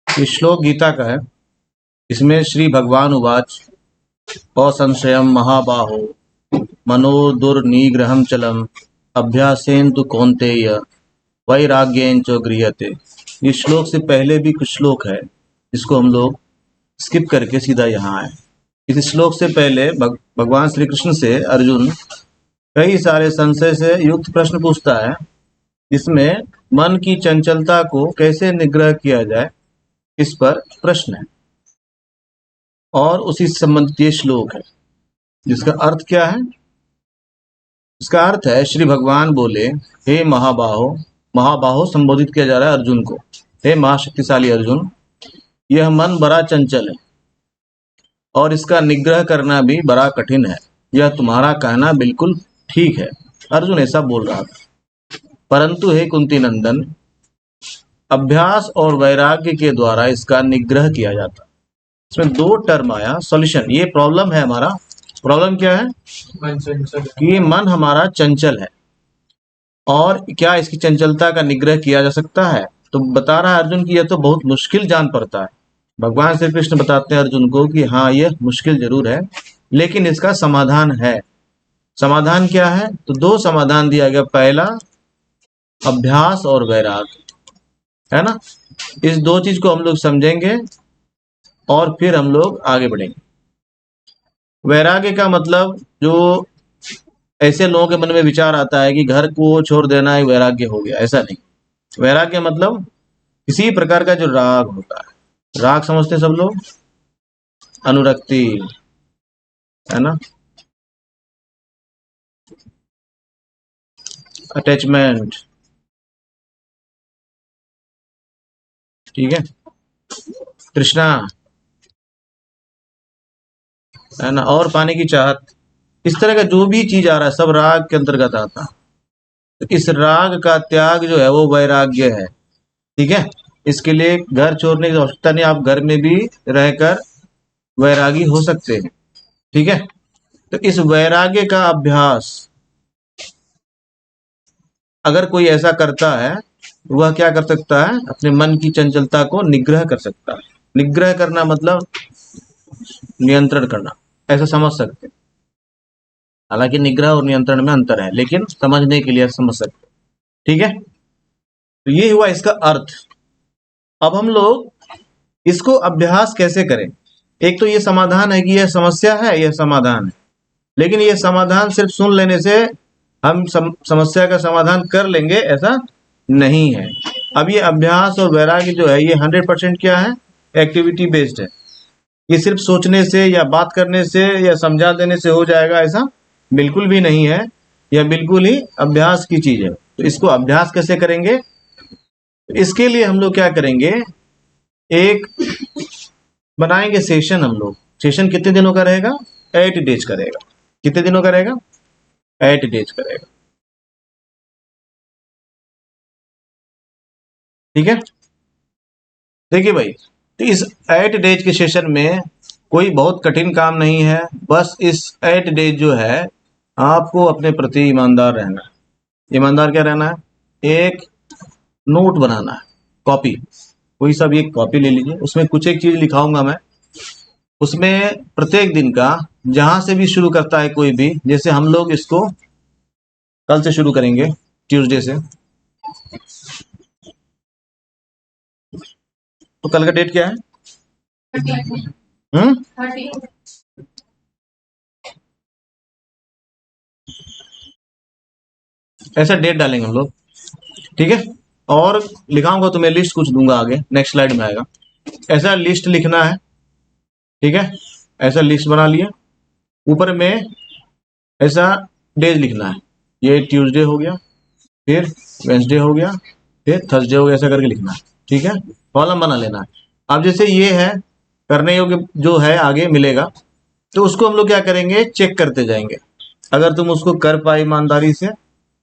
ये श्लोक गीता का है। इसमें श्री भगवान उवाच असंशयम महाबाहो मनो दुर्निग्रहम चलम अभ्यासेन तु कौन्तेय वैराग्येन च गृह्यते। इस श्लोक से पहले भी कुछ श्लोक है जिसको हम लोग स्किप करके सीधा यहाँ आए। इस श्लोक से पहले भगवान श्री कृष्ण से अर्जुन कई सारे संशय से युक्त प्रश्न पूछता है, जिसमें मन की चंचलता को कैसे निग्रह किया जाए इस पर प्रश्न है, और उसी संबंधित ये श्लोक है जिसका अर्थ क्या है। इसका अर्थ है, श्री भगवान बोले, हे महाबाहो, महाबाहो संबोधित किया जा रहा है अर्जुन को, हे महाशक्तिशाली अर्जुन, यह मन बड़ा चंचल है और इसका निग्रह करना भी बड़ा कठिन है। यह तुम्हारा कहना बिल्कुल ठीक है। अर्जुन ऐसा बोल रहा था, परंतु हे कुंती नंदन, अभ्यास और वैराग्य के द्वारा इसका निग्रह किया जाता। इसमें दो टर्म आया, सॉल्यूशन। ये प्रॉब्लम है हमारा। प्रॉब्लम क्या है कि मन हमारा चंचल है, और क्या इसकी चंचलता का निग्रह किया जा सकता है? तो बता रहा है अर्जुन की यह तो बहुत मुश्किल जान पड़ता है। भगवान श्री कृष्ण बताते हैं अर्जुन को कि हाँ, यह मुश्किल जरूर है, लेकिन इसका समाधान है। समाधान क्या है? तो दो समाधान दिया गया। पहला, अभ्यास और वैराग्य, है ना। इस दो चीज को हम लोग समझेंगे और फिर हम लोग आगे बढ़ेंगे। वैराग्य का मतलब, जो ऐसे लोगों के मन में विचार आता है कि घर को छोड़ देना ही वैराग्य हो गया, ऐसा नहीं। वैराग्य मतलब किसी प्रकार का जो राग होता है, राग समझते हैं सब लोग, अनुरक्ति, है ना, अटैचमेंट, ठीक है, तृष्णा, है ना, और पाने की चाहत। इस तरह का जो भी चीज आ रहा है सब राग के अंतर्गत आता है। तो इस राग का त्याग जो है वो वैराग्य है, ठीक है। इसके लिए घर छोड़ने की आवश्यकता नहीं, आप घर में भी रहकर वैरागी हो सकते हैं, ठीक है। तो इस वैराग्य का अभ्यास अगर कोई ऐसा करता है, वह क्या कर सकता है? अपने मन की चंचलता को निग्रह कर सकता है। निग्रह करना मतलब नियंत्रण करना, ऐसा समझ सकते हैं। हालांकि निग्रह और नियंत्रण में अंतर है, लेकिन समझने के लिए समझ सकते हैं, ठीक है। तो ये हुआ इसका अर्थ। अब हम लोग इसको अभ्यास कैसे करें? एक तो ये समाधान है कि यह समस्या है, यह समाधान है, लेकिन यह समाधान सिर्फ सुन लेने से हम समस्या का समाधान कर लेंगे, ऐसा नहीं है। अब ये अभ्यास और वैराग्य जो है, ये 100% क्या है? एक्टिविटी बेस्ड है। ये सिर्फ सोचने से या बात करने से या समझा देने से हो जाएगा, ऐसा बिल्कुल भी नहीं है। यह बिल्कुल ही अभ्यास की चीज है। तो इसको अभ्यास कैसे करेंगे? इसके लिए हम लोग क्या करेंगे, एक बनाएंगे सेशन। हम लोग सेशन कितने दिनों का रहेगा? 8 डेज का रहेगा। कितने दिनों का रहेगा? 8 डेज का रहेगा, ठीक है। देखिए भाई, तो इस 8 डेज के सेशन में कोई बहुत कठिन काम नहीं है। बस इस 8 डेज जो है, आपको अपने प्रति ईमानदार रहना है। ईमानदार क्या रहना है? एक नोट बनाना है, कॉपी। कोई सा भी एक कॉपी ले लीजिए, उसमें कुछ एक चीज लिखाऊंगा मैं। उसमें प्रत्येक दिन का, जहां से भी शुरू करता है कोई भी, जैसे हम लोग इसको कल से शुरू करेंगे, ट्यूसडे से। तो कल का डेट क्या है? 30। ऐसा डेट डालेंगे हम लोग, ठीक है। और लिखाऊंगा तो मैं लिस्ट कुछ दूंगा आगे, नेक्स्ट स्लाइड में आएगा। ऐसा लिस्ट लिखना है, ठीक है। ऐसा लिस्ट बना लिया, ऊपर में ऐसा डेज लिखना है। ये ट्यूसडे हो गया, फिर वेंसडे हो गया, फिर थर्सडे हो गया, ऐसा करके लिखना है, ठीक है। कॉलम बना लेना है। अब जैसे ये है, करने योग्य जो है आगे मिलेगा, तो उसको हम लोग क्या करेंगे? चेक करते जाएंगे। अगर तुम उसको कर पाए ईमानदारी से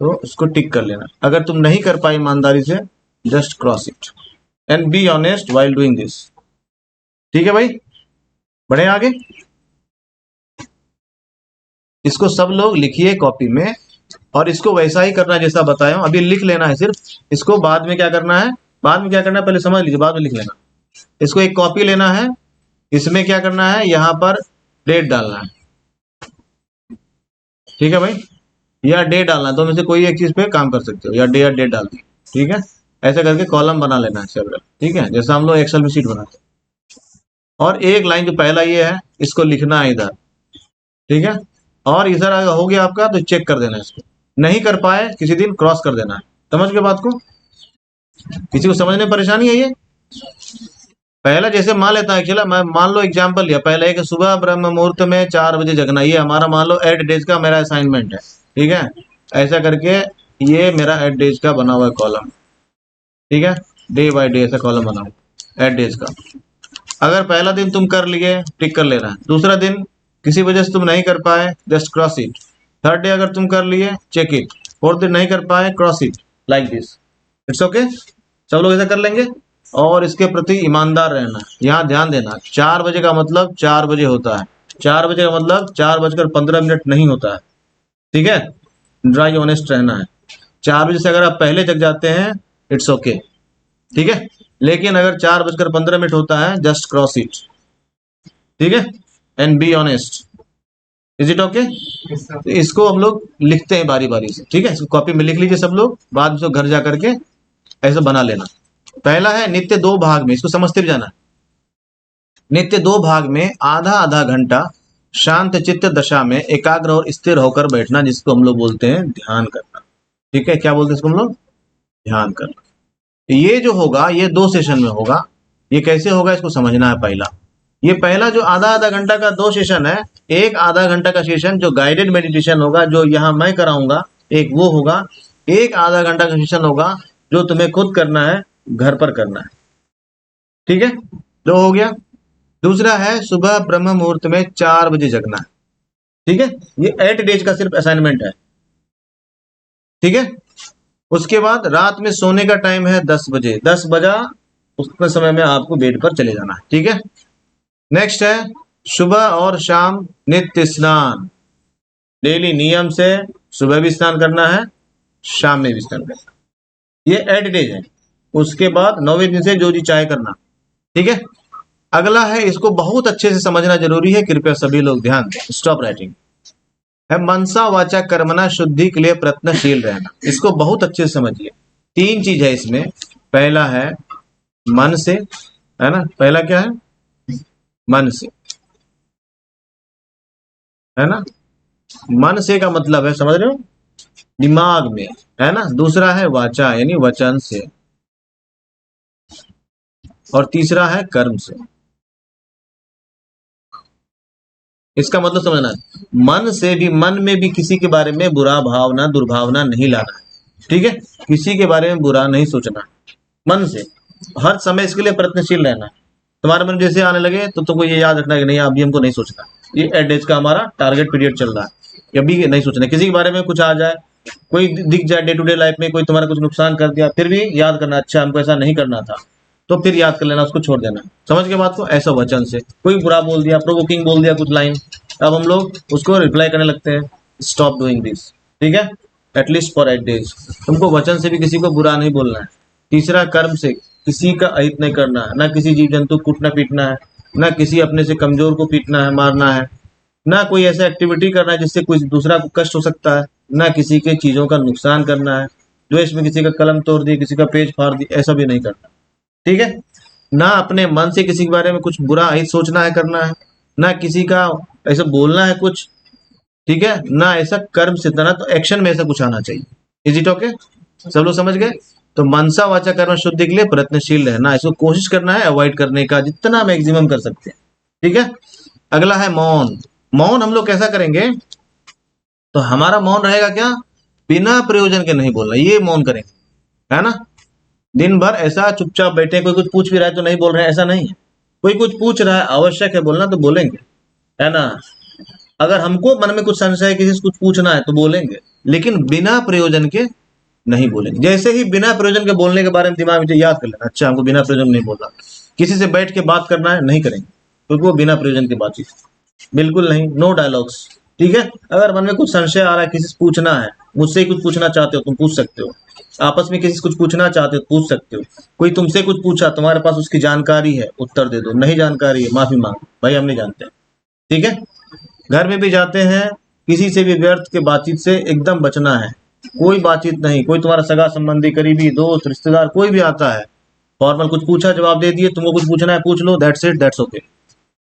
तो उसको टिक कर लेना। अगर तुम नहीं कर पाए ईमानदारी से, just cross it and be honest while doing this, ठीक है भाई। बढ़े आगे। इसको सब लोग लिखिए कॉपी में, और इसको वैसा ही करना है जैसा बताया हूं, अभी लिख लेना है सिर्फ। इसको बाद में क्या करना है, बाद में क्या करना है पहले समझ लीजिए, बाद में लिख लेना। इसको एक कॉपी लेना है, इसमें क्या करना है, यहाँ पर डेट डालना है, ठीक है भाई, या डे डालना है, तो में से कोई एक चीज पे काम कर सकते हो, या डे या डेट डाल दी, ठीक है। ऐसे करके कॉलम बना लेना है सेवरल, ठीक है, जैसा हम लोग एक्सेल में शीट बनाते हैं। और एक लाइन जो पहला ये है इसको लिखना है इधर, ठीक है। और इधर अगर हो गया आपका तो चेक कर देना है इसको, नहीं कर पाए किसी दिन क्रॉस कर देना है। समझ गए बात को, किसी को समझने में परेशानी है ये। पहला जैसे मान लेता है, चला मैं मान लो एग्जांपल लिया, पहले एक सुबह ब्रह्म मुहूर्त में 4 बजे जगना, ये हमारा मान लो 8 डेज का मेरा असाइनमेंट है, ठीक है। ऐसा करके ये मेरा 8 डेज का बना हुआ है कॉलम, ठीक है, डे बाय डे ऐसा कॉलम बना हुआ 8 डेज का। अगर पहला दिन तुम कर लिए टिक कर लेना है, दूसरा दिन किसी वजह से तुम नहीं कर पाए just cross it, third day अगर तुम कर लिए चेक इट, फोर्थ दिन नहीं कर पाए cross it, like this, it's okay. सब लोग ऐसा कर लेंगे। और इसके प्रति ईमानदार रहना, यहाँ ध्यान देना, 4 बजे का मतलब 4 बजे होता है, 4 बजे का मतलब 4:15 नहीं होता है, ठीक है। ड्राई ऑनेस्ट रहना है। 4 बजे से अगर आप पहले जग जाते हैं इट्स ओके, ठीक है, लेकिन अगर 4:15 होता है जस्ट क्रॉस इट, ठीक है, and be honest, is it okay. तो इसको हम लोग लिखते हैं बारी बारी से, ठीक है, इसको कॉपी में लिख लीजिए सब लोग, बाद में इसको घर जा करके ऐसा बना लेना। पहला है नित्य 2 भाग में, इसको समझते भी जाना। नित्य 2 भाग में आधा आधा घंटा शांत चित्त दशा में एकाग्र और स्थिर होकर बैठना, जिसको हम लोग बोलते हैं ध्यान करना, ठीक है। क्या बोलते हैं इसको हम लोग, ध्यान करना। ये जो होगा ये 2 सेशन में होगा। ये कैसे होगा इसको समझना है। पहला जो आधा आधा घंटा का 2 सेशन है, एक आधा घंटा का सेशन जो गाइडेड मेडिटेशन होगा, जो यहाँ मैं कराऊंगा, एक वो होगा। एक आधा घंटा का सेशन होगा जो तुम्हें खुद करना है, घर पर करना है, ठीक है। 2 हो गया। दूसरा है सुबह ब्रह्म मुहूर्त में 4 बजे जगना है, ठीक है। ये 8 डेज का सिर्फ असाइनमेंट है, ठीक है। उसके बाद रात में सोने का टाइम है 10 बजे, 10 बजा उतने समय में आपको बेड पर चले जाना है, ठीक है। नेक्स्ट है सुबह और शाम नित्य स्नान, डेली नियम से सुबह भी स्नान करना है, शाम में भी स्नान करना है। ये 8 डेज है। उसके बाद 9वें दिन से जो जी चाहे करना, ठीक है। अगला है, इसको बहुत अच्छे से समझना जरूरी है, कृपया सभी लोग ध्यान दें, स्टॉप राइटिंग, है मनसा वाचा कर्मणा शुद्धि के लिए प्रयत्नशील रहना। इसको बहुत अच्छे से समझिए। 3 चीज है इसमें। पहला है मन से, है ना, पहला क्या है, मन से, है ना। मन से का मतलब है, समझ रहे हो, दिमाग में, है ना। दूसरा है वाचा यानी वचन से, और तीसरा है कर्म से। इसका मतलब समझना है, मन से भी, मन में भी किसी के बारे में बुरा भावना दुर्भावना नहीं लाना है, ठीक है। किसी के बारे में बुरा नहीं सोचना है, मन से हर समय इसके लिए प्रयत्नशील रहना है। तुम्हारे मन में जैसे आने लगे तो तुमको ये याद रखना है कि नहीं, अभी हमको नहीं सोचना, ये 8 डेज का हमारा टारगेट पीरियड चल रहा है, अभी नहीं सोचना। किसी के बारे में कुछ आ जाए, कोई दिख जाए डे टू डे लाइफ में, कोई तुम्हारा कुछ नुकसान कर दिया, फिर भी याद करना, अच्छा हमको ऐसा नहीं करना था, तो फिर याद कर लेना, उसको छोड़ देना। समझ के बात को, ऐसा वचन से कोई बुरा बोल दिया, प्रोवोकिंग बोल दिया कुछ लाइन, अब हम लोग उसको रिप्लाई करने लगते हैं, स्टॉप डूइंग दिस, ठीक है, एटलीस्ट फॉर 8 डेज। तुमको वचन से भी किसी को बुरा नहीं बोलना है। तीसरा कर्म से, किसी का अहित नहीं करना है, ना किसी जीव जंतु को कूटना पीटना है, ना किसी अपने से कमजोर को पीटना है मारना है, ना कोई ऐसा एक्टिविटी करना है जिससे कोई दूसरा को कष्ट हो सकता है, ना किसी के चीजों का नुकसान करना है, द्वेष में किसी का कलम तोड़ दी, किसी का पेज फाड़ दी, ऐसा भी नहीं करना, ठीक है। ना अपने मन से किसी के बारे में कुछ बुरा अहित सोचना है, करना है, ना किसी का ऐसा बोलना है कुछ, ठीक है, ना ऐसा कर्म से, ना तो एक्शन में ऐसा कुछ आना चाहिए। इज इट ओके, सब लोग समझ गए। तो मनसा वाचा कर्म शुद्धि के लिए प्रयत्नशील रहना, इसको कोशिश करना है अवॉइड करने का, जितना मैक्सिमम कर सकते हैं, ठीक है। अगला है मौन। मौन हम लोग कैसा करेंगे, तो हमारा मौन रहेगा क्या, बिना प्रयोजन के नहीं बोलना, ये मौन करेंगे, है ना। दिन भर ऐसा चुपचाप बैठे, कोई कुछ पूछ भी रहा है तो नहीं बोल रहे हैं, ऐसा नहीं है। कोई कुछ पूछ रहा है, आवश्यक है बोलना तो बोलेंगे, है ना। अगर हमको मन में कुछ संशय है, किसी से कुछ पूछना है तो बोलेंगे, लेकिन बिना प्रयोजन के नहीं बोलेंगे। जैसे ही बिना प्रयोजन के बोलने के बारे में दिमाग में याद कर लेना, अच्छा हमको बिना प्रयोजन नहीं बोलना। किसी से बैठ के बात करना है, नहीं करेंगे, क्योंकि वो बिना प्रयोजन की बातचीत, बिल्कुल नहीं, नो डायलॉग्स, ठीक है। अगर मन में कुछ संशय आ रहा है, किसी से पूछना है, मुझसे ही कुछ पूछना चाहते हो तुम पूछ सकते हो, आपस में किसी से कुछ पूछना चाहते हो पूछ सकते हो। कोई तुमसे कुछ पूछा, तुम्हारे पास उसकी जानकारी है, उत्तर दे दो, नहीं जानकारी है माफी मांगो, भाई हम नहीं जानते। ठीक है। घर में भी जाते हैं, किसी से भी व्यर्थ के बातचीत से एकदम बचना है। कोई बातचीत नहीं, कोई तुम्हारा सगा संबंधी, करीबी दोस्त, रिश्तेदार कोई भी आता है, फॉर्मल कुछ पूछा जवाब दे दिए, तुमको कुछ पूछना है पूछ लो, दैट्स इट, दैट्स ओके।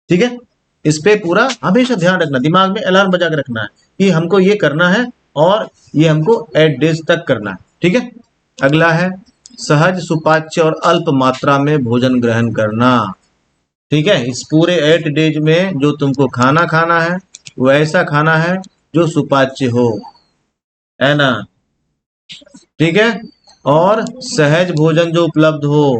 ठीक है। इस पे पूरा हमेशा ध्यान रखना, दिमाग में अलार्म बजा के रखना है कि हमको ये करना है और ये हमको 8 डेज तक करना है। ठीक है। अगला है सहज सुपाच्य और अल्प मात्रा में भोजन ग्रहण करना। ठीक है। इस पूरे 8 डेज में जो तुमको खाना खाना है वो ऐसा खाना है जो सुपाच्य हो, है ना। ठीक है। और सहज भोजन जो उपलब्ध हो,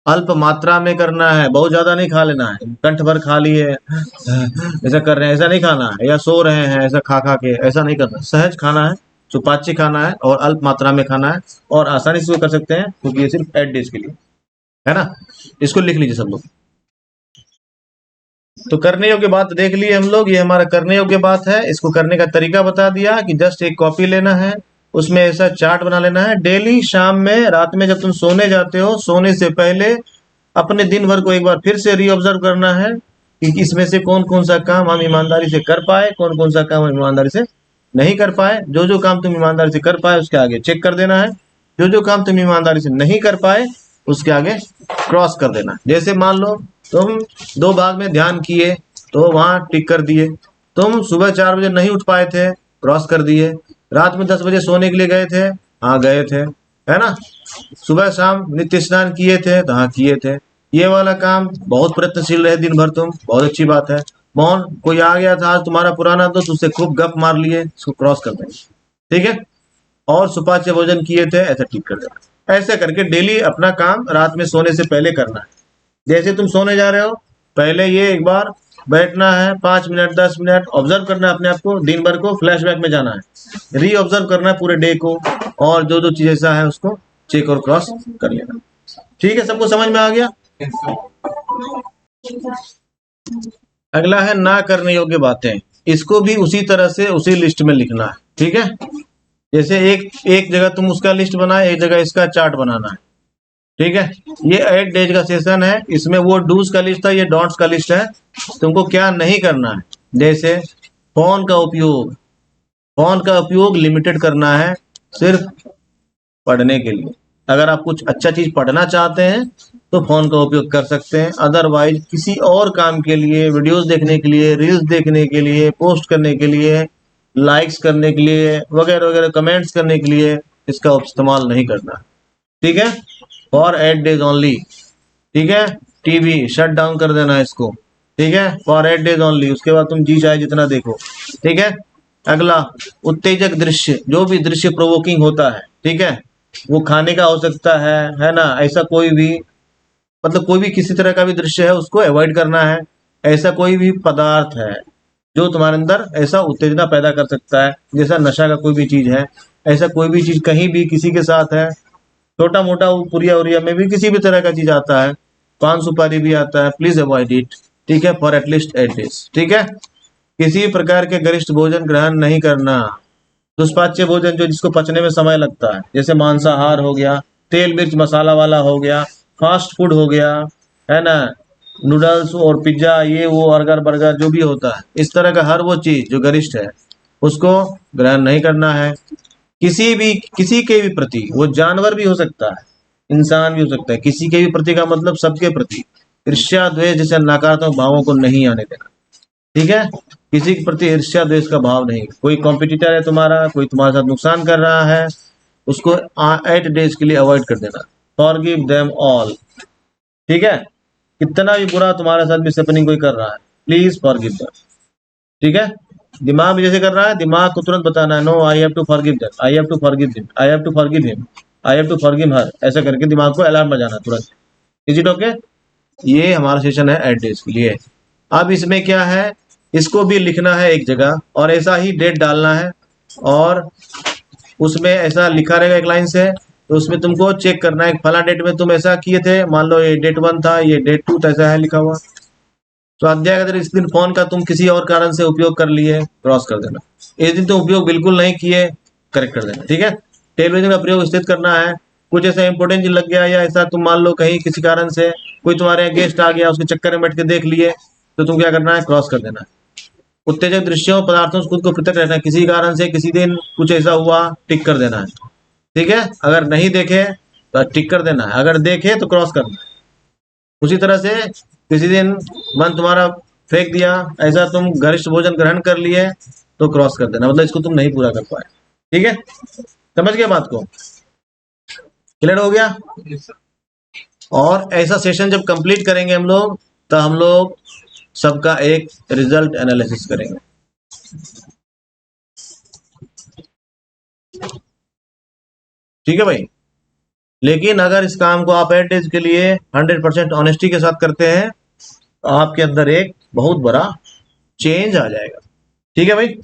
अल्प मात्रा में करना है, बहुत ज्यादा नहीं खा लेना है, कंठ भर खा लिए ऐसा कर रहे हैं, ऐसा नहीं खाना है, या सो रहे हैं ऐसा खा खा के, ऐसा नहीं करना। सहज खाना है, सुपाच्य खाना है और अल्प मात्रा में खाना है, और आसानी से वो कर सकते हैं क्योंकि ये सिर्फ 8 डेज के लिए है ना। इसको लिख लीजिए सब लोग। तो करने योग्य बात देख लिए हम लोग, ये हमारा करने योग्य बात है। इसको करने का तरीका बता दिया कि जस्ट एक कॉपी लेना है, उसमें ऐसा चार्ट बना लेना है। डेली शाम में, रात में जब तुम सोने जाते हो, सोने से पहले अपने दिन भर को एक बार फिर से रीऑब्जर्व करना है कि इसमें से कौन कौन सा काम हम ईमानदारी से कर पाए, कौन कौन सा काम हम ईमानदारी से नहीं कर पाए। जो जो काम तुम ईमानदारी से कर पाए उसके आगे चेक कर देना है, जो जो काम तुम ईमानदारी से नहीं कर पाए उसके आगे क्रॉस कर देना। जैसे मान लो तुम 2 भाग में ध्यान किए तो वहां टिक कर दिए, तुम सुबह 4 बजे नहीं उठ पाए थे, क्रॉस कर दिए, रात में 10 बजे सोने के लिए गए थे, हाँ गए थे, है ना, सुबह शाम नित्य स्नान किए थे तो हाँ किए थे, ये वाला काम बहुत प्रयत्नशील रहे दिन भर तुम, बहुत अच्छी बात है। मौन, कोई आ गया था आज तुम्हारा पुराना दोस्त, उससे खूब गप मार लिए, इसको क्रॉस कर देंगे। ठीक है। और सुपाच्य भोजन किए थे, ऐसा ठीक कर देना। ऐसे करके डेली अपना काम रात में सोने से पहले करना है। जैसे तुम सोने जा रहे हो, पहले ये एक बार बैठना है, 5 मिनट 10 मिनट ऑब्जर्व करना है अपने आप को, दिन भर को फ्लैशबैक में जाना है, री ऑब्जर्व करना है पूरे डे को, और जो जो चीज ऐसा है उसको चेक और क्रॉस कर लेना। ठीक है, सबको समझ में आ गया। अगला है ना करने योग्य बातें, इसको भी उसी तरह से उसी लिस्ट में लिखना है। ठीक है। जैसे एक एक जगह तुम उसका लिस्ट बनाए, एक जगह इसका चार्ट बनाना है। ठीक है। ये 8 डेज का सेशन है, इसमें वो डूज का लिस्ट है, ये डॉट्स का लिस्ट है, तुमको क्या नहीं करना है। जैसे फोन का उपयोग, फोन का उपयोग लिमिटेड करना है, सिर्फ पढ़ने के लिए। अगर आप कुछ अच्छा चीज पढ़ना चाहते हैं तो फोन का उपयोग कर सकते हैं, अदरवाइज किसी और काम के लिए, वीडियोस देखने के लिए, रील्स देखने के लिए, पोस्ट करने के लिए, लाइक्स करने के लिए, वगैरह वगैरह, कमेंट्स करने के लिए इसका इस्तेमाल नहीं करना। ठीक है। For 8 days only. ठीक है। टीवी शट डाउन कर देना है इसको। ठीक है। फॉर 8 डेज ओनली, उसके बाद तुम जी चाहे जितना देखो। ठीक है। अगला, उत्तेजक दृश्य, जो भी दृश्य प्रोवोकिंग होता है, ठीक है, वो खाने का हो सकता है ना, ऐसा कोई भी, मतलब कोई भी किसी तरह का भी दृश्य है उसको अवॉइड करना है। ऐसा कोई भी पदार्थ है जो तुम्हारे अंदर ऐसा उत्तेजना पैदा कर सकता है, जैसा नशा का कोई भी चीज है, ऐसा कोई भी चीज कहीं भी किसी के साथ है, छोटा मोटा पुरिया उरिया में भी किसी भी तरह का चीज आता है, पान सुपारी भी आता है, प्लीज अवॉइड इट। ठीक है। For at least 8 days. ठीक है। किसी प्रकार के गरिष्ठ भोजन ग्रहण नहीं करना। दुष्पाच्य भोजन, जो जिसको पचने में समय लगता है, जैसे मांसाहार हो गया, तेल मिर्च मसाला वाला हो गया, फास्ट फूड हो गया, है ना, नूडल्स और पिज्जा, ये वो बर्गर बर्गर जो भी होता है, इस तरह का हर वो चीज जो गरिष्ठ है उसको ग्रहण नहीं करना है। किसी के भी प्रति, वो जानवर भी हो सकता है, इंसान भी हो सकता है, किसी के भी प्रति का मतलब सबके प्रति, ईर्ष्या द्वेष जैसे नकारात्मक भावों को नहीं आने देना। ठीक है। किसी के प्रति ईर्ष्या द्वेष का भाव नहीं। कोई कॉम्पिटिटर है तुम्हारा, कोई तुम्हारे साथ नुकसान कर रहा है, उसको 8 डेज के लिए अवॉइड कर देना। Forgive them all. ठीक है। कितना भी बुरा तुम्हारे साथ मिसहैपनिंग कोई कर रहा है, प्लीज फॉरगिव देम। ठीक है। दिमाग भी जैसे कर रहा है, दिमाग को तुरंत बताना है, no I have to forgive them, I have to forgive them, I have to forgive him, I have to forgive her, ऐसा करके दिमाग को अलार्म बजाना तुरंत। Is it okay? ये हमारा सेशन है 8 डेज के लिए। अब इसमें क्या है, इसको भी लिखना है एक जगह, और ऐसा ही डेट डालना है, और उसमें ऐसा लिखा रहेगा एक लाइन से, तो उसमें तुमको चेक करना है फला डेट में तुम ऐसा किए थे, मान लो ये डेट 1 था, ये डेट 2 था, ऐसा है लिखा हुआ। स्वाध्याय अगर इस दिन फोन का तुम किसी और कारण से उपयोग कर लिए, क्रॉस कर देना। इस दिन तुम उपयोग बिल्कुल नहीं किए, करेक्ट कर देना। ठीक है। टेलीविजन का प्रयोग स्थित करना है। कुछ ऐसा इंपॉर्टेंट लग गया या ऐसा तुम मान लो कहीं किसी कारण से कोई तुम्हारे यहाँ गेस्ट आ गया, उसके चक्कर में बैठ के देख लिए, तो तुम क्या करना है, क्रॉस कर देना है। उत्तेजक दृश्यों पदार्थों से खुद को पृथक रहना है। किसी कारण से किसी दिन कुछ ऐसा हुआ, टिक कर देना है। ठीक है। अगर नहीं देखे तो टिक कर देना है, अगर देखे तो क्रॉस करना है। उसी तरह से किसी दिन मन तुम्हारा फेंक दिया, ऐसा तुम गरिष्ठ भोजन ग्रहण कर लिए, तो क्रॉस कर देना, मतलब इसको तुम नहीं पूरा कर पाए। ठीक है। समझ गए बात को? क्लियर हो गया? और ऐसा सेशन जब कंप्लीट करेंगे हम लोग, तो हम लोग सबका एक रिजल्ट एनालिसिस करेंगे। ठीक है भाई। लेकिन अगर इस काम को आप 8 डेज के लिए 100% ऑनेस्टी के साथ करते हैं, तो आपके अंदर एक बहुत बड़ा चेंज आ जाएगा। ठीक है भाई।